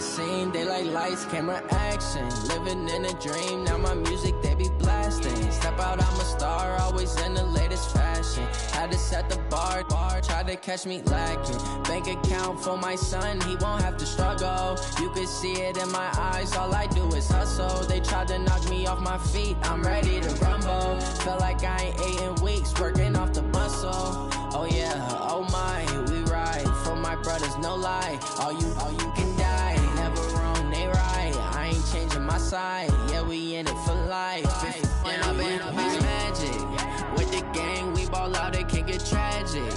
scene, they like lights, camera, action. Living in a dream, now my music, they be blasting. Step out, I'm a star, always in the latest fashion. Had to set the bar, try to catch me lacking. Bank account for my son, he won't have to struggle. You can see it in my eyes, all I do is hustle. They tried to knock me off my feet, I'm ready to rumble. Feel like I ain't ate in weeks, working off the muscle. Oh yeah, oh my, we ride for my brothers, no lie. All you can die, never wrong, they right. I ain't changing my side, yeah, we in it for life. When I've been magic, with the gang, we ball out, it can get tragic.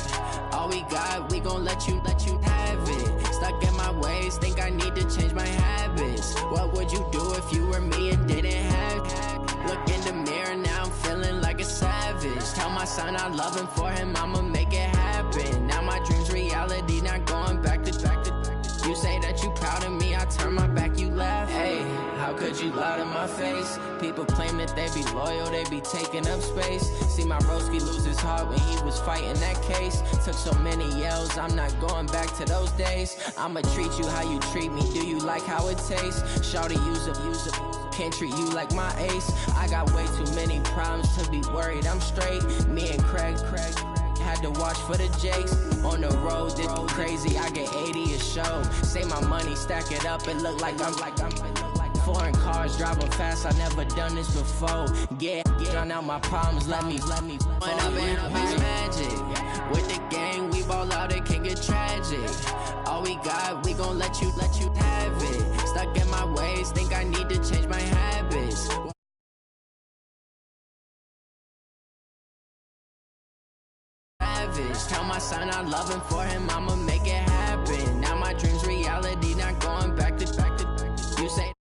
All we got, we gon' let you have it. Stuck in my ways, think I need to change my habits. What would you do if you were me and didn't have? Look in the mirror, now I'm feeling like a savage. Tell my son I love him, for him I'ma make it happen. Now my dream's reality, not going back to. You say that you proud of me, I turn my back, you laugh. Hey, how could you lie to my face? People claim that they be loyal, they be taking up space. See my broski lose his heart when he was fighting that case. Took so many yells, I'm not going back to those days. I'ma treat you how you treat me, do you like how it tastes? Shawty, use up, can't treat you like my ace. I got way too many problems to be worried, I'm straight. Me and Craig had to watch for the Jakes. On the road, this crazy, I get 80 a show. Say my money, stack it up, it look like I'm foreign cars, driving fast, I never done this before. Yeah, drown out my problems, let me. When I've been magic, with the gang, we ball out, it can get tragic. All we got, we gon' let you have it. Stuck in my ways, think I need to change my habits. Tell my son I love him, for him I'ma make it happen. Now my dream's reality, not going back to. You say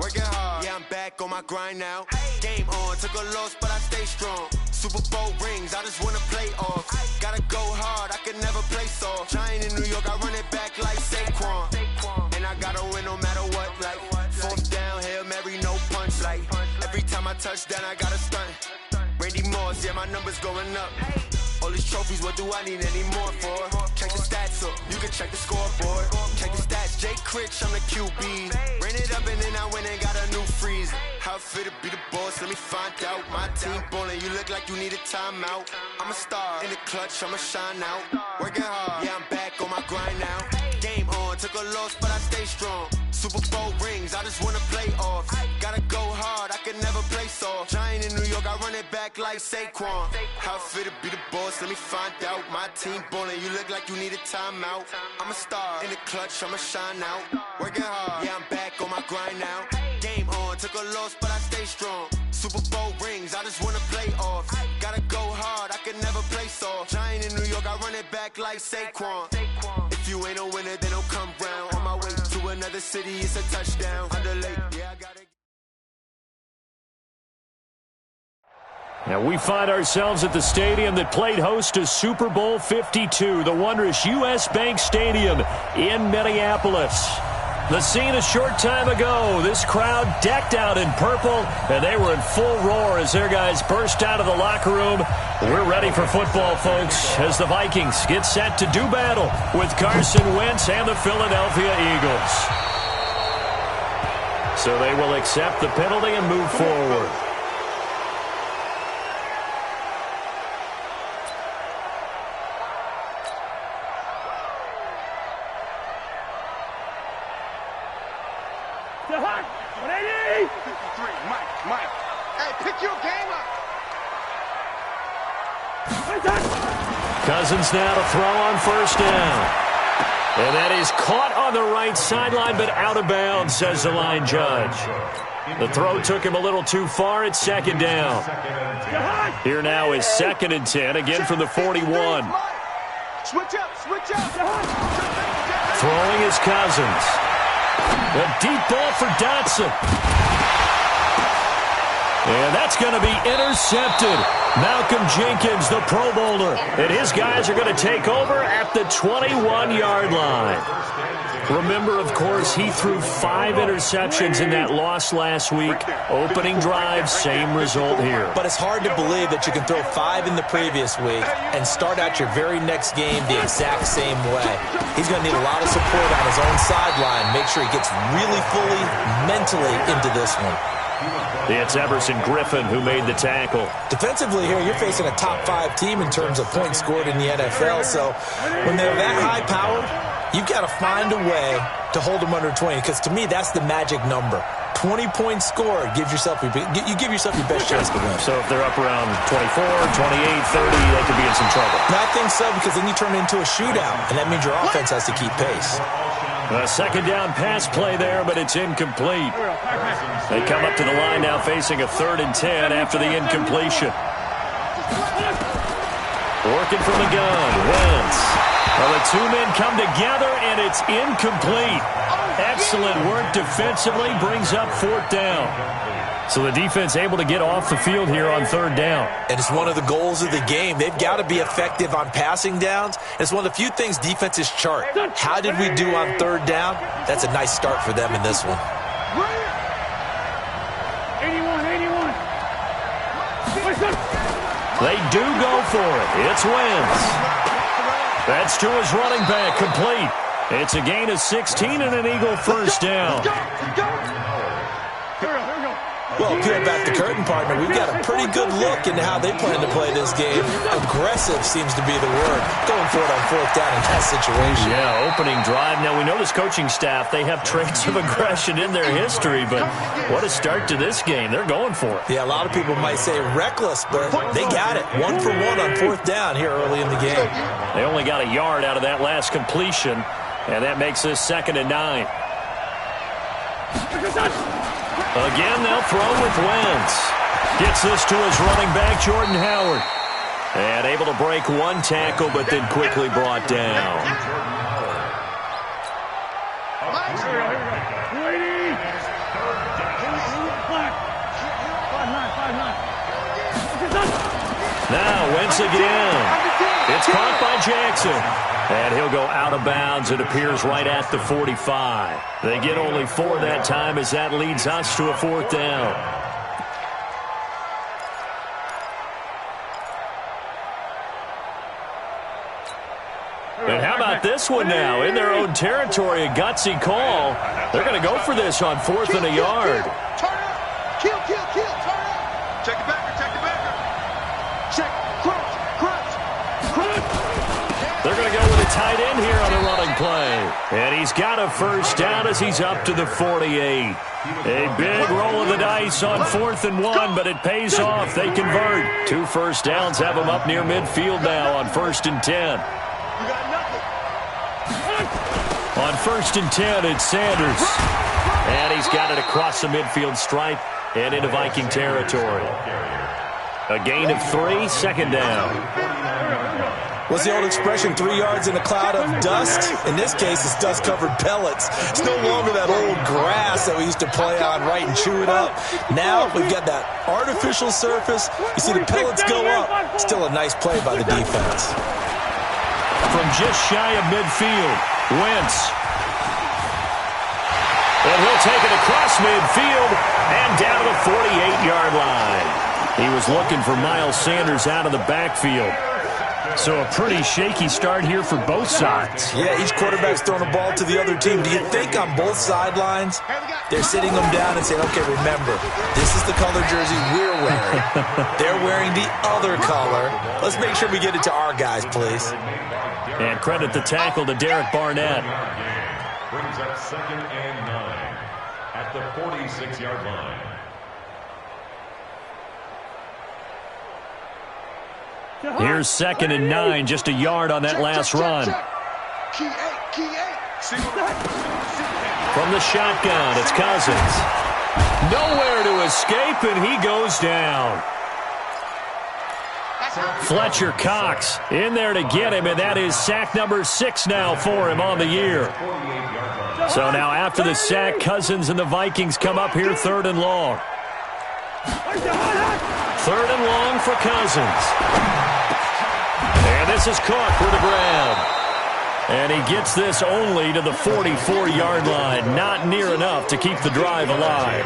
working hard, yeah, I'm back on my grind now. Game on, took a loss, but I stay strong. Super Bowl rings, I just wanna play off. Gotta go hard, I can never play soft. Giant in New York, I run it back like Saquon. And I gotta win no matter what, like fourth down, Hail Mary, no punch. Like every time I touch down, I gotta stunt. Randy Moss, yeah, my numbers going up. All these trophies, what do I need any more for? Check the stats up, you can check the scoreboard. Check the stats, Jay Critch, I'm the QB. Ran it up and then I went and got a new freeze. How it feel to be the boss, let me find out. My team ballin', you look like you need a timeout. I'm a star, in the clutch, I'ma shine out. Working hard, yeah, I'm back on my grind now. Game on, took a loss, but I stay strong. Super Bowl rings, I just wanna play off. Gotta go hard, I can never play soft. Giant in New York, I run it back like Saquon. How it feel to be the boss, let me find out. My team ballin', you look like you need a timeout. I'm a star, in the clutch, I'ma shine out. Working hard, yeah, I'm back on my grind now. Game on, took a loss, but I stay strong. Super Bowl rings, I just wanna play off. Gotta go hard, I can never play soft. Giant in New York, I run it back like Saquon. If you ain't a winner, then don't come round. On my way to another city, it's a touchdown. Underlay, yeah, I gotta. And we find ourselves at the stadium that played host to Super Bowl 52, the wondrous U.S. Bank Stadium in Minneapolis. The scene a short time ago, this crowd decked out in purple, and they were in full roar as their guys burst out of the locker room. We're ready for football, folks, as the Vikings get set to do battle with Carson Wentz and the Philadelphia Eagles. So they will accept the penalty and move forward. Mike. Hey, pick your game up. Cousins now to throw on first down. And that is caught on the right sideline, but out of bounds, says the line judge. The throw took him a little too far. It's second down. Here now is 2nd and 10, again from the 41. Switch up. Throwing is Cousins. A deep ball for Dotson. And that's going to be intercepted. Malcolm Jenkins, the Pro Bowler. And his guys are going to take over at the 21-yard line. Remember, of course, he threw 5 interceptions in that loss last week. Opening drive, same result here. But it's hard to believe that you can throw 5 in the previous week and start out your very next game the exact same way. He's going to need a lot of support on his own sideline. Make sure he gets really fully mentally into this one. It's Everson Griffin who made the tackle. Defensively here, you're facing a top-5 team in terms of points scored in the NFL. So when they're that high-powered, you've got to find a way to hold them under 20, because to me, that's the magic number. 20 points scored gives yourself you give yourself your best chance to win. So if they're up around 24, 28, 30, they could be in some trouble. I think so, because then you turn it into a shootout, and that means your offense has to keep pace. A second down pass play there, but it's incomplete. They come up to the line now facing a 3rd and 10 after the incompletion. Working from the gun, Wentz. Well, the 2 men come together, and it's incomplete. Excellent work defensively, brings up 4th down. So the defense able to get off the field here on 3rd down. And it's one of the goals of the game. They've got to be effective on passing downs. It's one of the few things defenses chart. How did we do on 3rd down? That's a nice start for them in this one. 81. They do go for it. It's Wentz. That's to his running back, complete. It's a gain of 16 and an Eagle first down. Well, peel back the curtain, partner. We've got a pretty good look into how they plan to play this game. Aggressive seems to be the word. Going for it on 4th down in that situation. Yeah, opening drive. Now, we know this coaching staff, they have traits of aggression in their history, but what a start to this game. They're going for it. Yeah, a lot of people might say reckless, but they got it. 1 for 1 on 4th down here early in the game. They only got a yard out of that last completion, and that makes this 2nd and 9. Again, they'll throw with Wentz. Gets this to his running back, Jordan Howard. And able to break 1 tackle, but then quickly brought down. Now, Wentz again. It's caught by Jackson. And he'll go out of bounds. It appears right at the 45. They get only 4 that time as that leads us to a 4th down. And how about this one now? In their own territory, a gutsy call. They're going to go for this on 4th and a yard. Turn up. Kill. Turn up. Check the backer. Check. Crouch. They're going to go with a tight end here on the running play. And he's got a first down as he's up to the 48. A big roll of the dice on 4th and 1, but it pays off. They convert. 2 first downs have them up near midfield now on 1st and 10. On 1st and 10, it's Sanders. And he's got it across the midfield stripe and into Viking territory. A gain of 3, 2nd down. What's the old expression, 3 yards in a cloud of dust? In this case, it's dust-covered pellets. It's no longer that old grass that we used to play on, right, and chew it up. Now we've got that artificial surface. You see the pellets go up. Still a nice play by the defense. From just shy of midfield, Wentz. And he'll take it across midfield and down to the 48-yard line. He was looking for Miles Sanders out of the backfield. So a pretty shaky start here for both sides. Yeah, each quarterback's throwing a ball to the other team. Do you think on both sidelines they're sitting them down and saying, okay, remember, this is the color jersey we're wearing. They're wearing the other color. Let's make sure we get it to our guys, please. And credit the tackle to Derek Barnett. Brings up 2nd and 9 at the 46-yard line. Here's 2nd and 9, just a yard on that last run. From the shotgun, it's Cousins. Nowhere to escape, and he goes down. Fletcher Cox in there to get him, and that is sack number 6 now for him on the year. So now after the sack, Cousins and the Vikings come up here 3rd and long. 3rd and long for Cousins. And this is Cook with the grab. And he gets this only to the 44-yard line. Not near enough to keep the drive alive.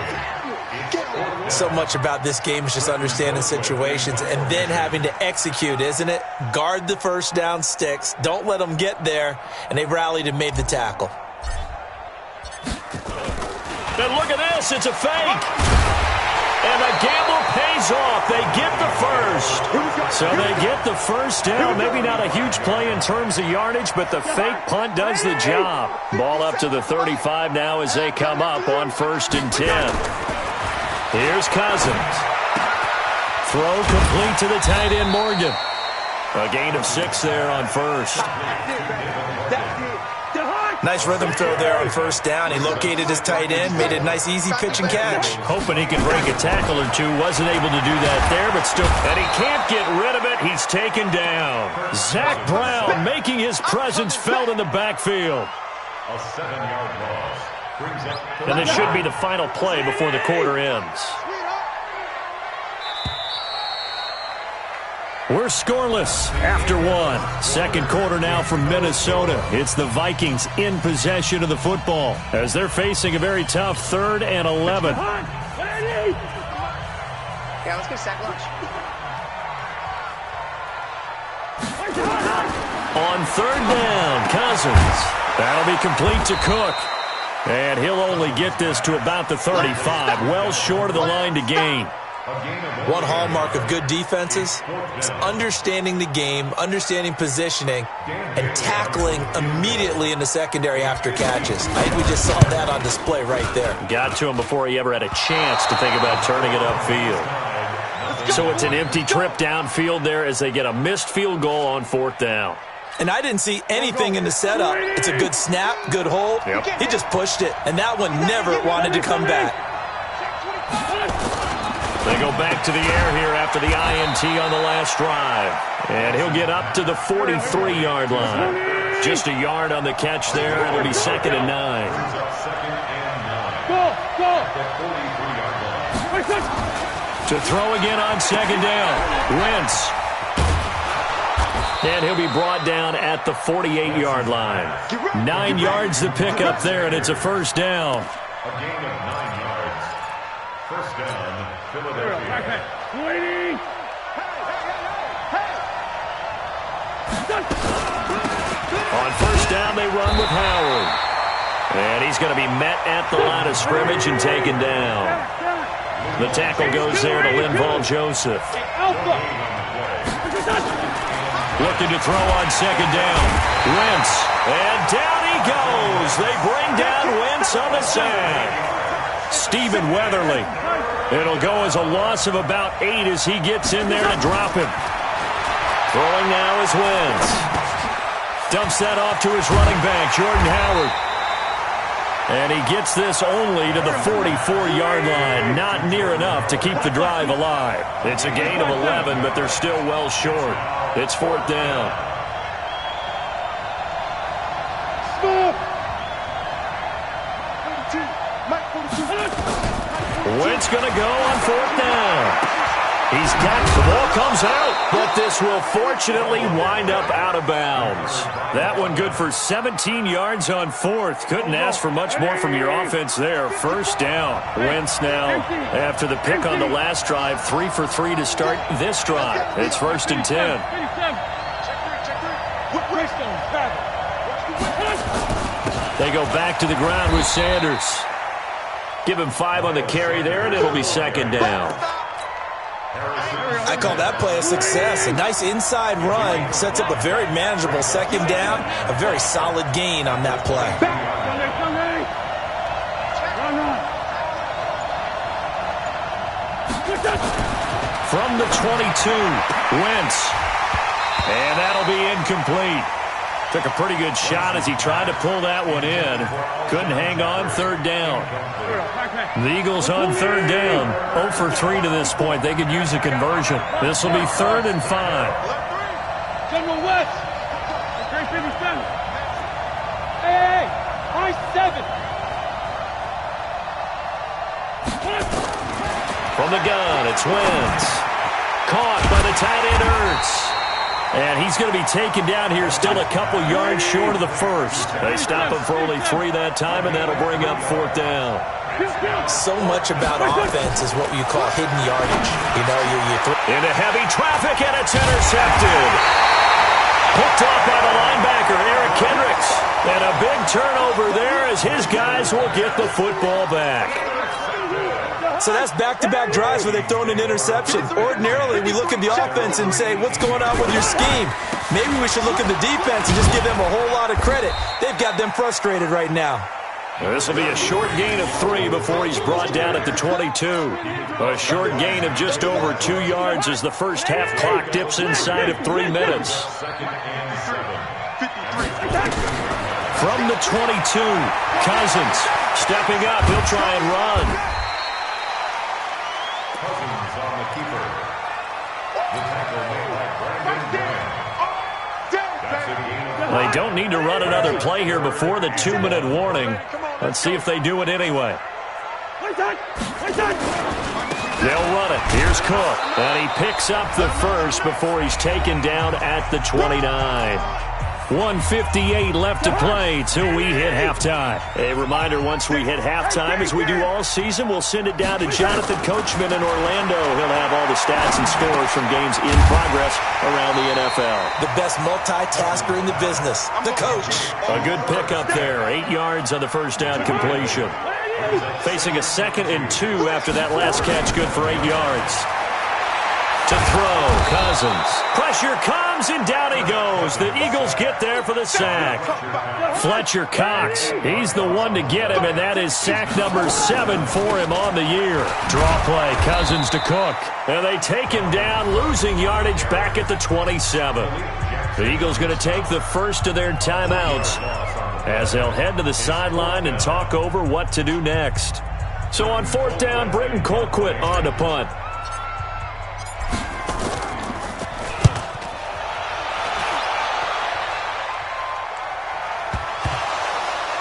So much about this game is just understanding situations and then having to execute, isn't it? Guard the first down sticks. Don't let them get there. And they rallied and made the tackle. And look at this. It's a fake. And the gamble pays off. They get the first. So they get the first down. Maybe not a huge play in terms of yardage, but the fake punt does the job. Ball up to the 35 now as they come up on 1st and 10. Here's Cousins. Throw complete to the tight end, Morgan. A gain of 6 there on 1st. Nice rhythm throw there on 1st down. He located his tight end, made a nice easy pitch and catch. Hoping he could break a tackle or two. Wasn't able to do that there, but still. And he can't get rid of it. He's taken down. Zach Brown making his presence felt in the backfield. A 7-yard loss. And this should be the final play before the quarter ends. We're scoreless after 1. 2nd quarter now from Minnesota. It's the Vikings in possession of the football as they're facing a very tough 3rd and 11. Yeah, let's get sack lunch. On 3rd down, Cousins. That'll be complete to Cook. And he'll only get this to about the 35. Well short of the line to gain. One hallmark of good defenses is understanding the game, understanding positioning, and tackling immediately in the secondary after catches. I think we just saw that on display right there. Got to him before he ever had a chance to think about turning it upfield. So it's an empty trip downfield there as they get a missed field goal on 4th down. And I didn't see anything in the setup. It's a good snap, good hold. Yep. He just pushed it, and that one never wanted to come back. They go back to the air here after the INT on the last drive. And he'll get up to the 43-yard line. Just a yard on the catch there. It'll be 2nd and 9. To throw again on 2nd down. Wentz. And he'll be brought down at the 48-yard line. 9 yards to pick up there, and it's a 1st down. A gain of 9 yards. 1st down, Philadelphia. On 1st down, they run with Howard. And he's going to be met at the line of scrimmage and taken down. The tackle goes there to Linval Joseph. Looking to throw on 2nd down. Wentz. And down he goes. They bring down Wentz on the sack. Stephen Weatherly. It'll go as a loss of about 8 as he gets in there to drop him. Throwing now is Wentz. Dumps that off to his running back, Jordan Howard. And he gets this only to the 44-yard line. Not near enough to keep the drive alive. It's a gain of 11, but they're still well short. It's 4th down. Wentz going to go on 4th down. He's got the ball comes out, but this will fortunately wind up out of bounds. That one good for 17 yards on 4th. Couldn't ask for much more from your offense there. 1st down. Wentz now, after the pick on the last drive, 3 for 3 to start this drive. It's 1st and 10. They go back to the ground with Sanders. Give him 5 on the carry there, and it'll be 2nd down. I call that play a success. A nice inside run sets up a very manageable 2nd down. A very solid gain on that play. From the 22, Wentz. And that'll be incomplete. Took a pretty good shot as he tried to pull that one in. Couldn't hang on third down. The Eagles on third down. 0 for 3 to this point. They could use a conversion. This will be 3rd and 5. General West. Great 57. Hey, high 7. From the gun, it's Wentz. Caught by the tight end Ertz. And he's going to be taken down here, still a couple yards short of the first. They stop him for only 3 that time, and that'll bring up 4th down. So much about offense is what you call hidden yardage. You know, into heavy traffic, and it's intercepted. Picked off by the linebacker, Eric Kendricks. And a big turnover there as his guys will get the football back. So that's back-to-back drives where they've thrown an interception. Ordinarily, we look at the offense and say, what's going on with your scheme? Maybe we should look at the defense and just give them a whole lot of credit. They've got them frustrated right now. This will be a short gain of 3 before he's brought down at the 22. A short gain of just over 2 yards as the first half clock dips inside of 3 minutes. From the 22, Cousins stepping up. He'll try and run. They don't need to run another play here before the 2-minute warning. Let's see if they do it anyway. They'll run it. Here's Cook. And he picks up the first before he's taken down at the 29. 1:58 left to play till we hit halftime. A reminder, once we hit halftime, as we do all season, we'll send it down to Jonathan Coachman in Orlando. He'll have all the stats and scores from games in progress around the NFL. The best multitasker in the business, the coach. A good pickup there. 8 yards on the first down completion. Facing a 2nd and 2 after that last catch, good for 8 yards. To throw, Cousins. Pressure comes, and down he goes. The Eagles get there for the sack. Fletcher Cox, he's the one to get him, and that is sack number 7 for him on the year. Draw play, Cousins to Cook. And they take him down, losing yardage back at the 27. The Eagles going to take the first of their timeouts as they'll head to the sideline and talk over what to do next. So on 4th down, Britton Colquitt on to punt.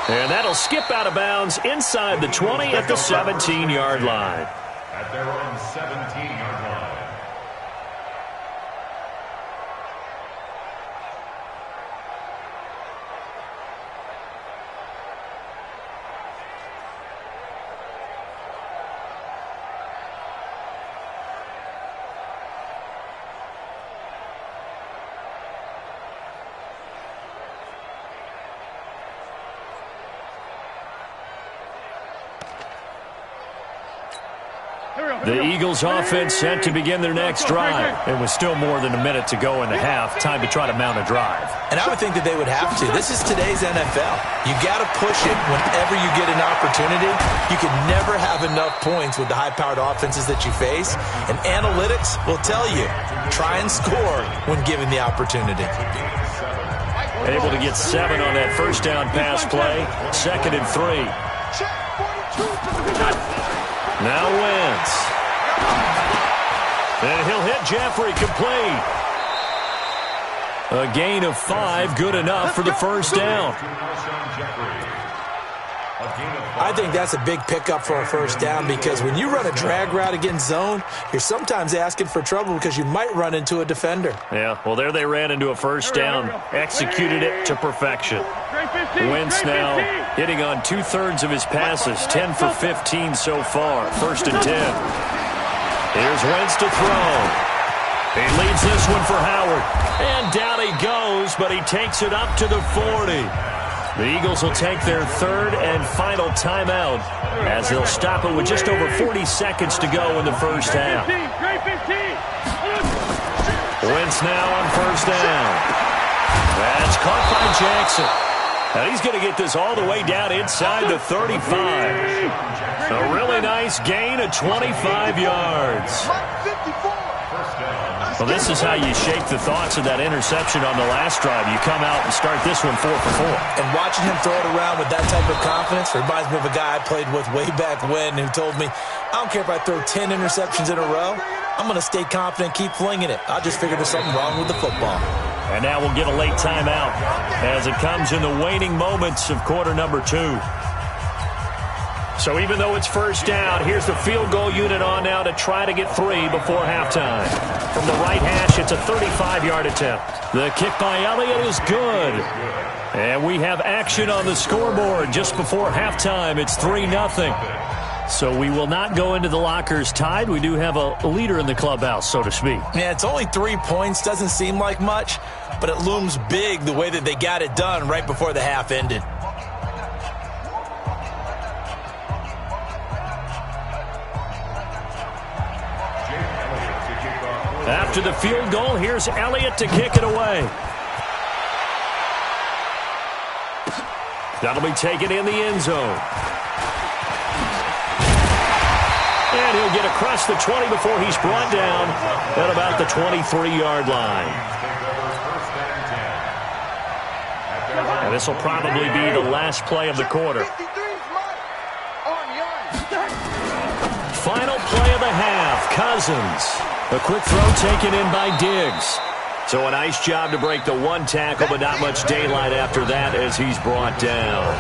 And that'll skip out of bounds inside the 20 at the 17-yard line. At their own 17-yard line. The Eagles offense set to begin their next drive. It was still more than a minute to go in the half. Time to try to mount a drive. And I would think that they would have to. This is today's NFL. You got to push it whenever you get an opportunity. You can never have enough points with the high-powered offenses that you face. And analytics will tell you, try and score when given the opportunity. Able to get 7 on that first down pass play. 2nd and 3. Now Wentz. And he'll hit Jeffrey complete. A gain of 5, good enough for the first down. I think that's a big pickup for a first down because when you run a drag route against zone, you're sometimes asking for trouble because you might run into a defender. Yeah, well, there they ran into a first down. Executed it to perfection. Wentz now hitting on 2/3 of his passes, 10 for 15 so far. 1st and 10. Here's Wentz to throw. He leads this one for Howard. And down he goes, but he takes it up to the 40. The Eagles will take their 3rd and final timeout as they'll stop it with just over 40 seconds to go in the first half. Wentz now on first down. That's caught by Jackson. And he's going to get this all the way down inside the 35. A really nice gain of 25 yards. Well, this is how you shake the thoughts of that interception on the last drive. You come out and start this one 4 for 4. And watching him throw it around with that type of confidence reminds me of a guy I played with way back when who told me, I don't care if I throw 10 interceptions in a row, I'm going to stay confident, keep flinging it. I just figured there's something wrong with the football. And now we'll get a late timeout as it comes in the waning moments of quarter number 2. So even though it's first down, here's the field goal unit on now to try to get 3 before halftime. From the right hash, it's a 35-yard attempt. The kick by Elliott is good. And we have action on the scoreboard just before halftime. It's 3-0. So we will not go into the lockers tied. We do have a leader in the clubhouse, so to speak. Yeah, it's only 3 points. Doesn't seem like much, but it looms big the way that they got it done right before the half ended. After the field goal, here's Elliott to kick it away. That'll be taken in the end zone. And he'll get across the 20 before he's brought down at about the 23-yard line. And this will probably be the last play of the quarter. Final play of the half, Cousins. A quick throw taken in by Diggs. So a nice job to break the one tackle, but not much daylight after that as he's brought down.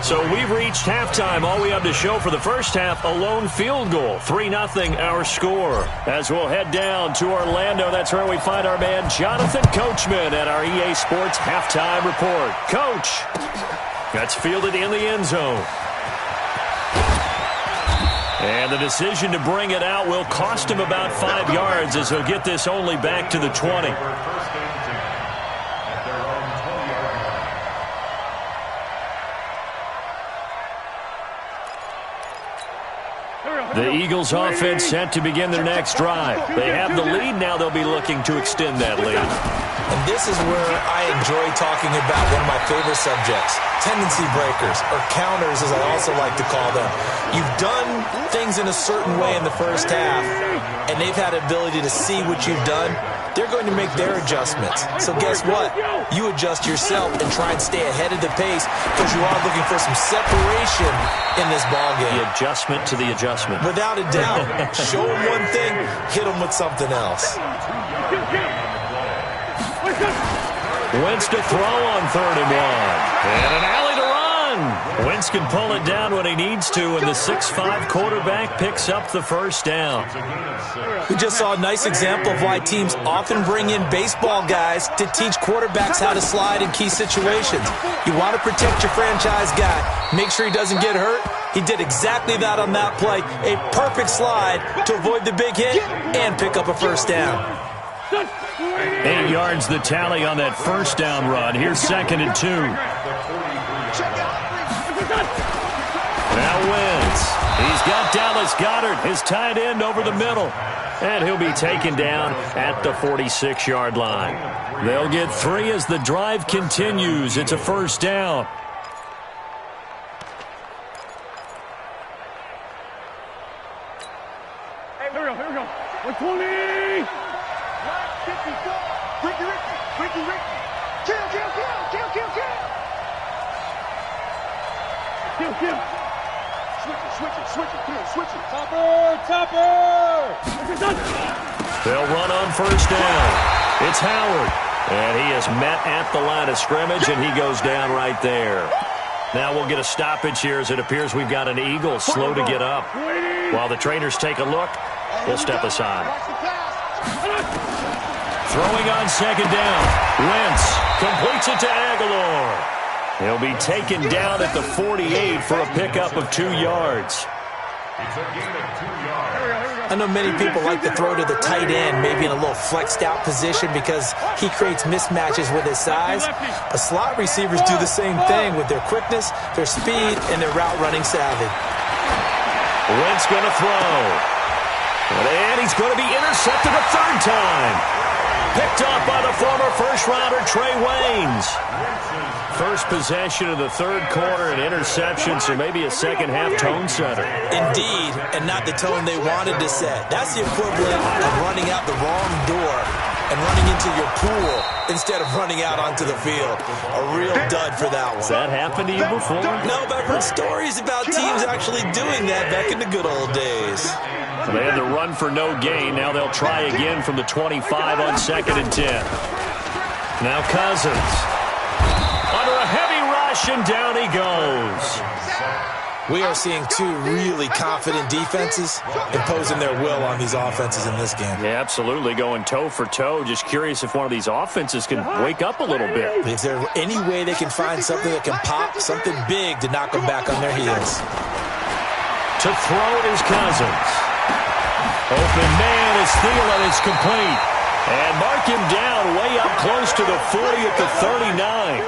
So we've reached halftime. All we have to show for the first half, a lone field goal. 3-0 our score. As we'll head down to Orlando, that's where we find our man Jonathan Coachman at our EA Sports Halftime Report. Coach, that's fielded in the end zone. And the decision to bring it out will cost him about 5 yards as he'll get this only back to the 20. The Eagles offense set to begin their next drive. They have the lead. Now they'll be looking to extend that lead. And this is where I enjoy talking about one of my favorite subjects, tendency breakers, or counters as I also like to call them. You've done things in a certain way in the first half, and they've had the ability to see what you've done. They're going to make their adjustments. So guess what? You adjust yourself and try and stay ahead of the pace because you are looking for some separation in this ballgame. The adjustment to the adjustment. Without a doubt. Show them one thing, hit them with something else. Wentz to throw on 3rd and 1. And an alley to run. Wentz can pull it down when he needs to, and the 6'5" quarterback picks up the first down. We just saw a nice example of why teams often bring in baseball guys to teach quarterbacks how to slide in key situations. You want to protect your franchise guy. Make sure he doesn't get hurt. He did exactly that on that play. A perfect slide to avoid the big hit and pick up a first down. 8 yards the tally on that first down run. Here's 2nd and 2. Now Wentz. He's got Dallas Goedert, his tight end, over the middle. And he'll be taken down at the 46-yard line. They'll get 3 as the drive continues. It's a first down. Hey, here we go. 120. Ricky. Kill. Switch it. Topper. They'll run on first down. It's Howard. And he is met at the line of scrimmage, and he goes down right there. Now we'll get a stoppage here as it appears we've got an Eagle slow to get up. While the trainers take a look, we'll step aside. Throwing on 2nd down. Wentz completes it to Aguilar. He'll be taken down at the 48 for a pickup of 2 yards. I know many people like to throw to the tight end, maybe in a little flexed out position because he creates mismatches with his size. But slot receivers do the same thing with their quickness, their speed, and their route running savvy. Wentz going to throw. And he's going to be intercepted a 3rd time. Picked off by the former first-rounder Trey Waynes. First possession of the third quarter, an interception, so maybe a second-half tone setter. Indeed, and not the tone they wanted to set. That's the equivalent of running out the wrong door and running into your pool instead of running out onto the field. A real dud for that one. Has that happened to you before? No, but I've heard stories about teams actually doing that back in the good old days. So they had the run for no gain. Now they'll try again from the 25 on 2nd and 10. Now Cousins. Under a heavy rush, and down he goes. We are seeing two really confident defenses imposing their will on these offenses in this game. Yeah, absolutely, going toe for toe. Just curious if one of these offenses can wake up a little bit. Is there any way they can find something that can pop, something big to knock them back on their heels? To throw is Cousins. Open man is Thielen. It's complete. And mark him down way up close to the 40 at the 39.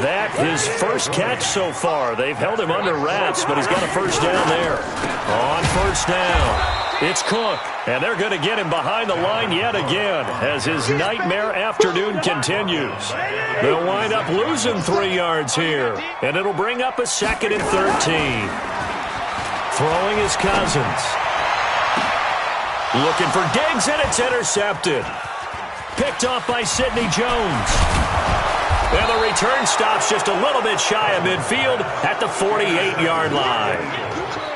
That his first catch so far. They've held him under wraps, but he's got a first down there. On first down, it's Cook. And they're going to get him behind the line yet again as his nightmare afternoon continues. They'll wind up losing 3 yards here. And it'll bring up a 2nd and 13. Throwing is Cousins. Looking for Diggs, and it's intercepted. Picked off by Sidney Jones. And the return stops just a little bit shy of midfield at the 48-yard line.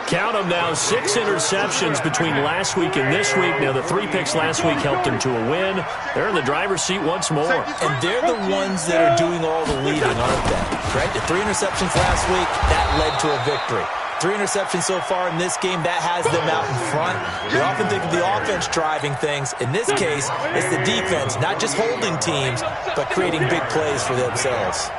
Count them now, 6 interceptions between last week and this week. Now, the 3 picks last week helped them to a win. They're in the driver's seat once more. And they're the ones that are doing all the leading, aren't they? Right? The 3 interceptions last week, that led to a victory. 3 interceptions so far in this game, that has them out in front. We often think of the offense driving things. In this case, it's the defense, not just holding teams, but creating big plays for themselves.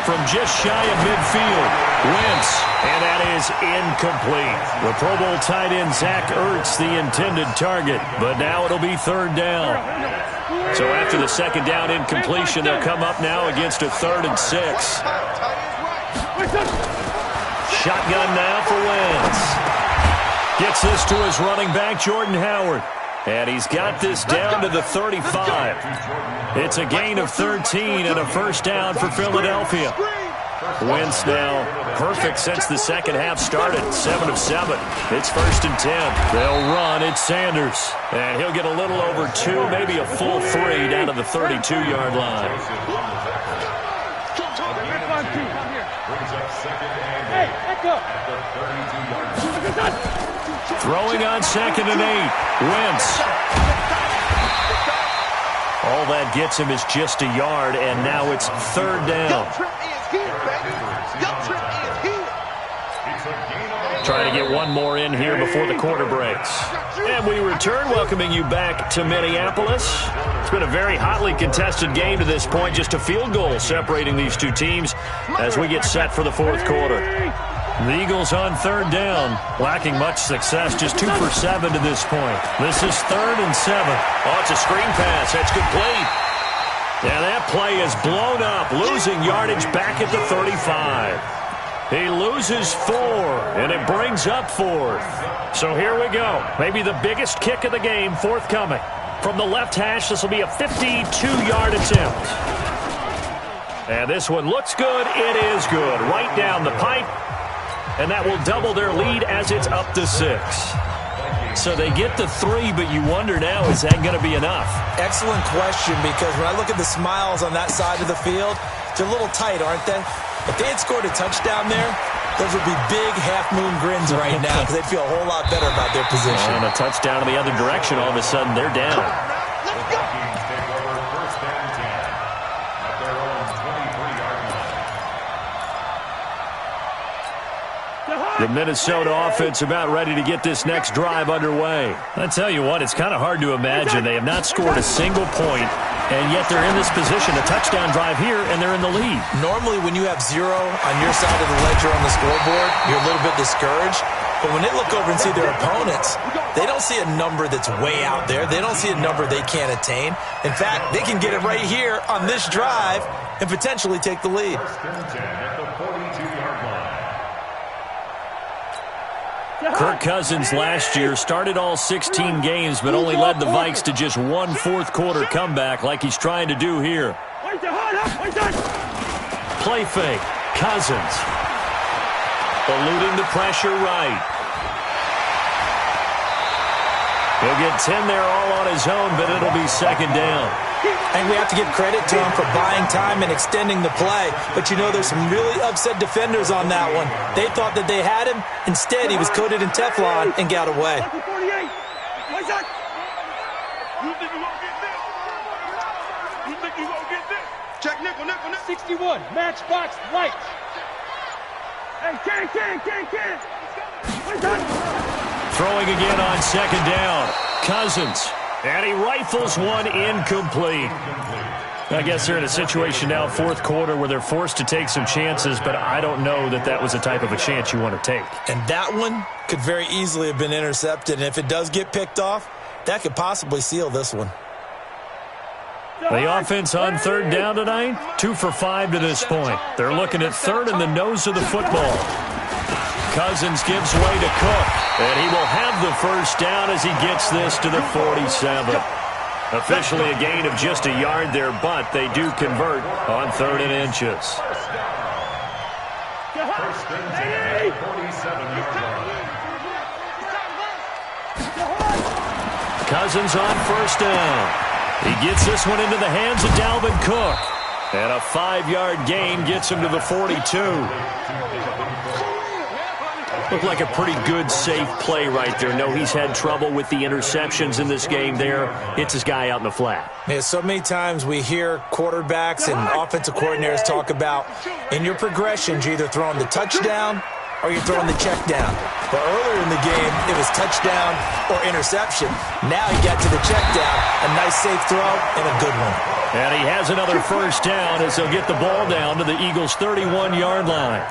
From just shy of midfield, Wentz, and that is incomplete. The Pro Bowl tight end Zach Ertz, the intended target, but now it'll be 3rd down. So after the 2nd down incompletion, they'll come up now against a 3rd and 6. Shotgun now for Wentz. Gets this to his running back, Jordan Howard. And he's got this down to the 35. It's a gain of 13 and a first down for Philadelphia. Wentz now perfect since the second half started. 7 of 7. It's 1st and 10. They'll run. It's Sanders. And he'll get a little over 2, maybe a full 3 down to the 32-yard line. Throwing on 2nd and 8. Wentz. All that gets him is just a yard, and now it's 3rd down. Trying to get one more in here before the quarter breaks. And we return, welcoming you back to Minneapolis. It's been a very hotly contested game to this point. Just a field goal separating these two teams as we get set for the 4th quarter. The Eagles on 3rd down, lacking much success, just 2 for 7 to this point. This is 3rd and 7. Oh, it's a screen pass. That's complete. And that play is blown up, losing yardage back at the 35. He loses 4, and it brings up 4th. So here we go. Maybe the biggest kick of the game forthcoming. From the left hash, this will be a 52-yard attempt. And this one looks good. It is good. Right down the pipe. And that will double their lead as it's up to 6. So they get the 3, but you wonder now, is that going to be enough? Excellent question, because when I look at the smiles on that side of the field, they're a little tight, aren't they? If they had scored a touchdown there, those would be big half-moon grins right now because they'd feel a whole lot better about their position. And a touchdown in the other direction, all of a sudden they're down. The Minnesota offense about ready to get this next drive underway. I tell you what, it's kind of hard to imagine. They have not scored a single point, and yet they're in this position, a touchdown drive here, and they're in the lead. Normally, when you have 0 on your side of the ledger on the scoreboard, you're a little bit discouraged. But when they look over and see their opponents, they don't see a number that's way out there. They don't see a number they can't attain. In fact, they can get it right here on this drive and potentially take the lead. Kirk Cousins last year started all 16 games but only led the Vikes to just one fourth-quarter comeback like he's trying to do here. Play fake. Cousins. Eluding the pressure right. He'll get 10 there all on his own, but it'll be second down. And we have to give credit to him for buying time and extending the play. But you know, there's some really upset defenders on that one. They thought that they had him. Instead, he was coated in Teflon and got away. Check nickel, nickel, nickel. 61, matchbox right. Hey, can. Throwing again on second down. Cousins. And he rifles one incomplete. I guess they're in a situation now, fourth quarter, where they're forced to take some chances, but I don't know that that was the type of a chance you want to take. And that one could very easily have been intercepted. And if it does get picked off, that could possibly seal this one. The offense on third down tonight, 2 for 5 to this point. They're looking at third in the nose of the football. Cousins gives way to Cook, and he will have the first down as he gets this to the 47. Officially a gain of just a yard there, but they do convert on 3rd and inches. First and 10, 47-yard line. Cousins on first down. He gets this one into the hands of Dalvin Cook. And a 5-yard gain gets him to the 42. Looked like a pretty good, safe play right there. No, he's had trouble with the interceptions in this game there. Hits his guy out in the flat. Yeah, so many times we hear quarterbacks and offensive coordinators talk about in your progressions, you're either throwing the touchdown or you're throwing the check down. But earlier in the game, it was touchdown or interception. Now he got to the check down. A nice safe throw and a good one. And he has another first down as they'll get the ball down to the Eagles' 31-yard line.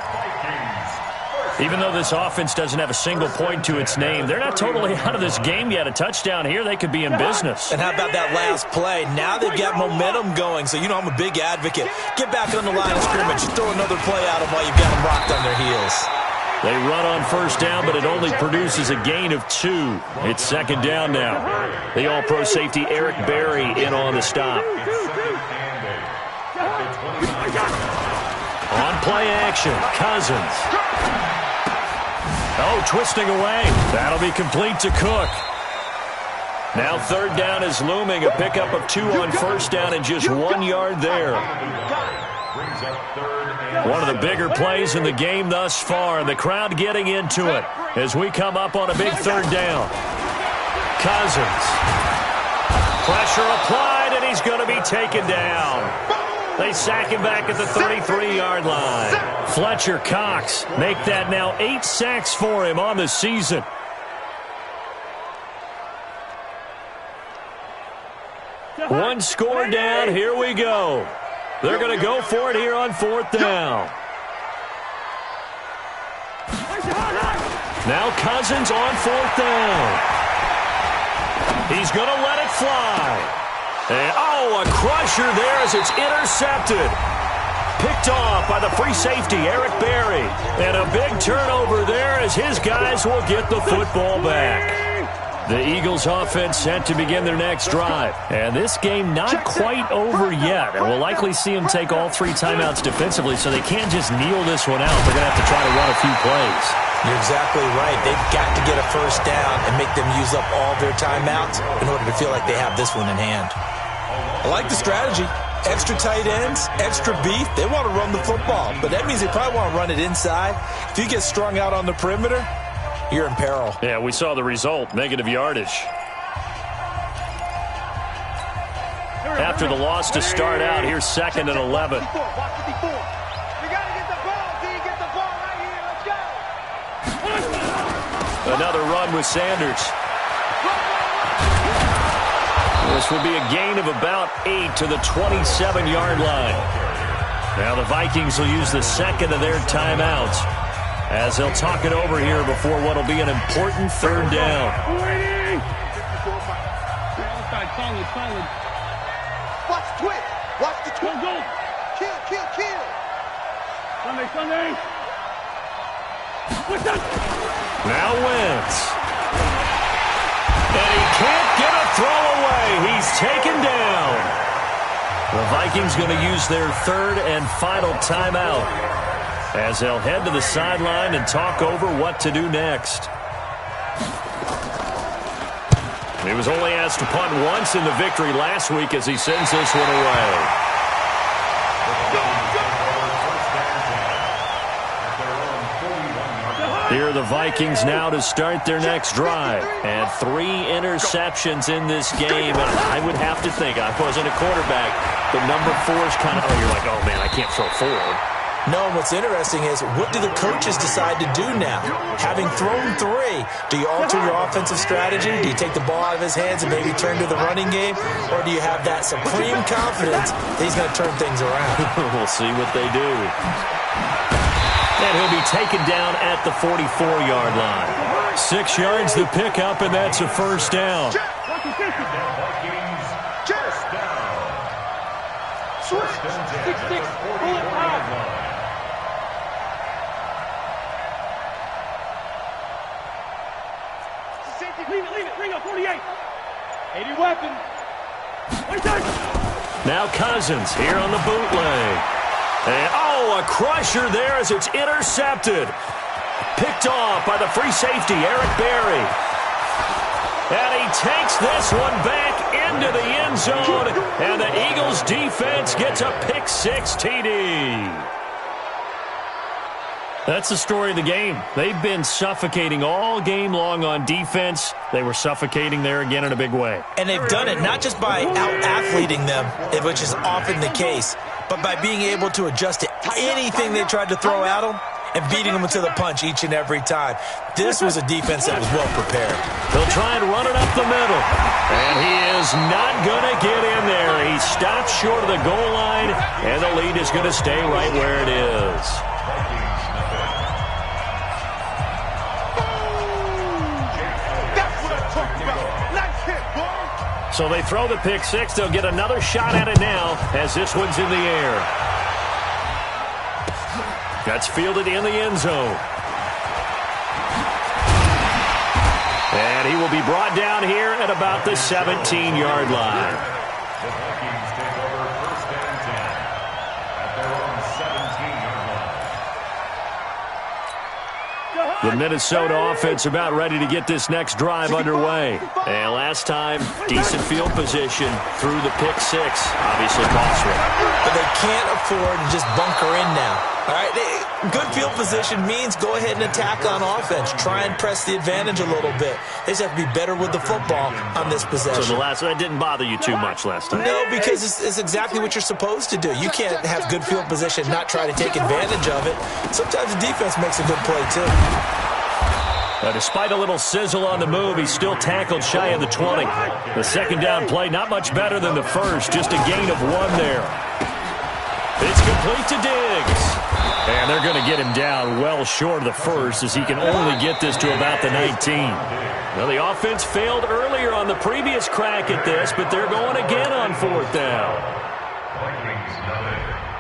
Even though this offense doesn't have a single point to its name, they're not totally out of this game yet. A touchdown here, they could be in business. And how about that last play? Now they've got momentum going. So, you know, I'm a big advocate. Get back on the line of scrimmage. Throw another play at them while you've got them rocked on their heels. They run on first down, but it only produces a gain of 2. It's second down now. The All-Pro safety Eric Berry in on the stop. On play action, Cousins. Oh, twisting away. That'll be complete to Cook. Now third down is looming. A pickup of 2 on first down and just 1 yard there. One of the bigger plays in the game thus far, and the crowd getting into it as we come up on a big third down. Cousins. Pressure applied, and he's going to be taken down. They sack him back at the 33-yard line. Fletcher Cox make that now 8 sacks for him on the season. One score down. Here we go. They're going to go for it here on fourth down. Now Cousins on fourth down. He's going to let it fly. And, oh, a crusher there as it's intercepted. Picked off by the free safety, Eric Berry. And a big turnover there as his guys will get the football back. The Eagles offense set to begin their next drive. And this game not quite over yet. And we'll likely see them take all 3 timeouts defensively, so they can't just kneel this one out. They're going to have to try to run a few plays. You're exactly right. They've got to get a first down and make them use up all their timeouts in order to feel like they have this one in hand. I like the strategy. Extra tight ends, extra beef. They want to run the football, but that means they probably want to run it inside. If you get strung out on the perimeter, you're in peril. Yeah, we saw the result, negative yardage. After the loss to start out, here's 2nd and 11. Another run with Sanders. This will be a gain of about 8 to the 27-yard line. Now the Vikings will use the 2nd of their timeouts as they'll talk it over here before what will be an important third down. Watch the twist. Watch the twist. Kill. Sunday. Now Wentz. And he can't get a throw away. He's taken down. The Vikings going to use their third and final timeout as they'll head to the sideline and talk over what to do next. He was only asked to punt once in the victory last week as he sends this one away. Here are the Vikings now to start their next drive. And 3 interceptions in this game. And I would have to think, I wasn't a quarterback, but number 4 is kind of, you're like, oh, man, I can't throw 4. No, what's interesting is, what do the coaches decide to do now? Having thrown 3, do you alter your offensive strategy? Do you take the ball out of his hands and maybe turn to the running game? Or do you have that supreme confidence that he's going to turn things around? We'll see what they do. And he'll be taken down at the 44-yard line. 6 yards the pickup, and that's a first down. Leave it. Bring up 48. 80 weapon. Now Cousins here on the bootleg. And, a crusher there as it's intercepted. Picked off by the free safety, Eric Berry. And he takes this one back into the end zone. And the Eagles defense gets a pick 6 TD. That's the story of the game. They've been suffocating all game long on defense. They were suffocating there again in a big way. And they've done it not just by out-athleting them, which is often the case, but by being able to adjust to anything they tried to throw at them and beating them to the punch each and every time. This was a defense that was well prepared. They'll try and run it up the middle. And he is not going to get in there. He stops short of the goal line, and the lead is going to stay right where it is. So they throw the pick 6. They'll get another shot at it now as this one's in the air. That's fielded in the end zone. And he will be brought down here at about the 17-yard line. The Vikings take over first and 10 at their own 17-yard line. The Minnesota offense about ready to get this next drive underway. And last time, decent field position through the pick 6. Obviously costly. But they can't afford to just bunker in now. All right, good field position means go ahead and attack on offense. Try and press the advantage a little bit. They just have to be better with the football on this possession. So that didn't bother you too much last time? No, because it's exactly what you're supposed to do. You can't have good field position, not try to take advantage of it. Sometimes the defense makes a good play, too. Despite a little sizzle on the move, he's still tackled shy of the 20. The second down play, not much better than the first, just a gain of 1 there. It's complete to Diggs. And they're going to get him down well short of the first as he can only get this to about the 19. Now, the offense failed earlier on the previous crack at this, but they're going again on 4th down. Vikings nothing.